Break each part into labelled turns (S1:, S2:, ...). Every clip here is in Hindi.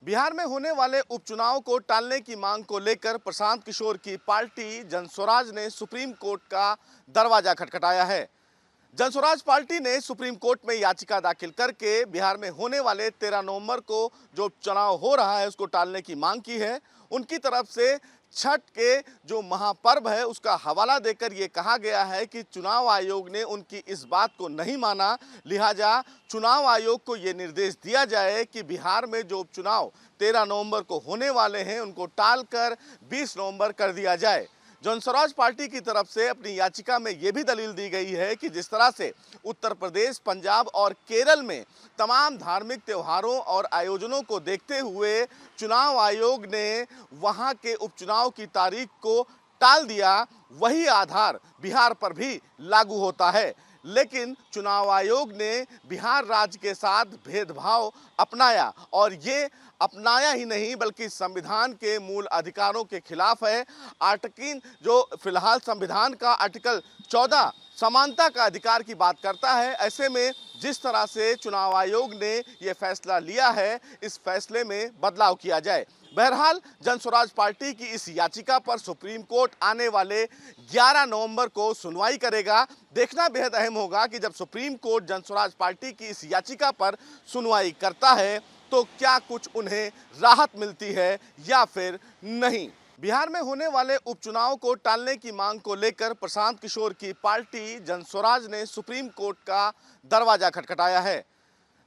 S1: बिहार में होने वाले उपचुनाव को टालने की मांग को लेकर प्रशांत किशोर की पार्टी जनस्वराज ने सुप्रीम कोर्ट का दरवाजा खटखटाया है। जनस्वराज पार्टी ने सुप्रीम कोर्ट में याचिका दाखिल करके बिहार में होने वाले 13 नवंबर को जो चुनाव हो रहा है उसको टालने की मांग की है। उनकी तरफ से छठ के जो महापर्व है उसका हवाला देकर ये कहा गया है कि चुनाव आयोग ने उनकी इस बात को नहीं माना, लिहाजा चुनाव आयोग को ये निर्देश दिया जाए कि बिहार में जो उपचुनाव 13 नवंबर को होने वाले हैं उनको टालकर 20 नवंबर कर दिया जाए। जनस्वराज पार्टी की तरफ से अपनी याचिका में यह भी दलील दी गई है कि जिस तरह से उत्तर प्रदेश, पंजाब और केरल में तमाम धार्मिक त्योहारों और आयोजनों को देखते हुए चुनाव आयोग ने वहां के उपचुनाव की तारीख को टाल दिया, वही आधार बिहार पर भी लागू होता है। लेकिन चुनाव आयोग ने बिहार राज्य के साथ भेदभाव अपनाया और ये अपनाया ही नहीं बल्कि संविधान के मूल अधिकारों के खिलाफ है। आर्टिकल जो फिलहाल संविधान का आर्टिकल 14 समानता का अधिकार की बात करता है। ऐसे में जिस तरह से चुनाव आयोग ने यह फैसला लिया है, इस फैसले में बदलाव किया जाए। बहरहाल जनस्वराज पार्टी की इस याचिका पर सुप्रीम कोर्ट आने वाले 11 नवंबर को सुनवाई करेगा। देखना बेहद अहम होगा कि जब सुप्रीम कोर्ट जनस्वराज पार्टी की इस याचिका पर सुनवाई करता है तो क्या कुछ उन्हें राहत मिलती है या फिर नहीं। बिहार में होने वाले उपचुनाव को टालने की मांग को लेकर प्रशांत किशोर की पार्टी जनस्वराज ने सुप्रीम कोर्ट का दरवाजा खटखटाया है।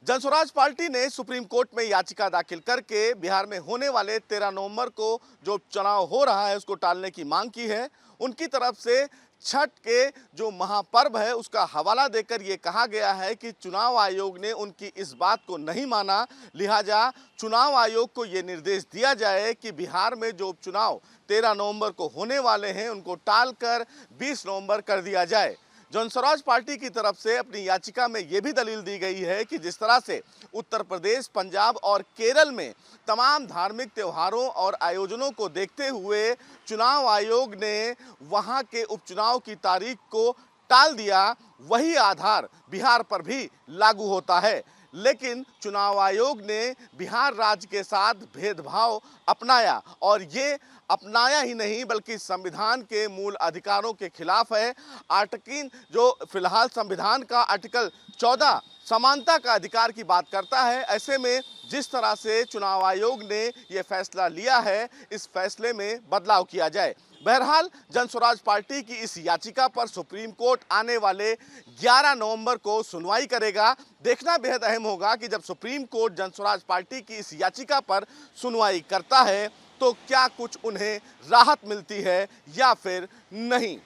S1: जनस्वराज पार्टी ने सुप्रीम कोर्ट में याचिका दाखिल करके बिहार में होने वाले 13 नवंबर को जो चुनाव हो रहा है उसको टालने की मांग की है। उनकी तरफ से छठ के जो महापर्व है उसका हवाला देकर ये कहा गया है कि चुनाव आयोग ने उनकी इस बात को नहीं माना, लिहाजा चुनाव आयोग को ये निर्देश दिया जाए कि बिहार में जो उपचुनाव 13 नवंबर को होने वाले हैं उनको टालकर 20 नवंबर कर दिया जाए। जनस्वराज पार्टी की तरफ से अपनी याचिका में यह भी दलील दी गई है कि जिस तरह से उत्तर प्रदेश, पंजाब और केरल में तमाम धार्मिक त्योहारों और आयोजनों को देखते हुए चुनाव आयोग ने वहां के उपचुनाव की तारीख को टाल दिया, वही आधार बिहार पर भी लागू होता है। लेकिन चुनाव आयोग ने बिहार राज्य के साथ भेदभाव अपनाया और ये अपनाया ही नहीं बल्कि संविधान के मूल अधिकारों के खिलाफ है। आर्टिकल जो फिलहाल संविधान का आर्टिकल 14 समानता का अधिकार की बात करता है। ऐसे में जिस तरह से चुनाव आयोग ने यह फैसला लिया है, इस फैसले में बदलाव किया जाए। बहरहाल जनस्वराज पार्टी की इस याचिका पर सुप्रीम कोर्ट आने वाले 11 नवंबर को सुनवाई करेगा। देखना बेहद अहम होगा कि जब सुप्रीम कोर्ट जनस्वराज पार्टी की इस याचिका पर सुनवाई करता है तो क्या कुछ उन्हें राहत मिलती है या फिर नहीं।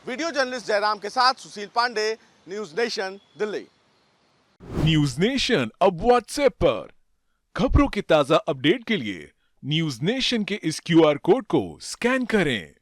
S1: वीडियो जर्नलिस्ट जयराम के साथ Sushil Pande, news nation, Delhi.
S2: News nation अब व्हाट्सएप पर खबरों के ताजा अपडेट के लिए न्यूज नेशन के इस QR कोड को स्कैन करें।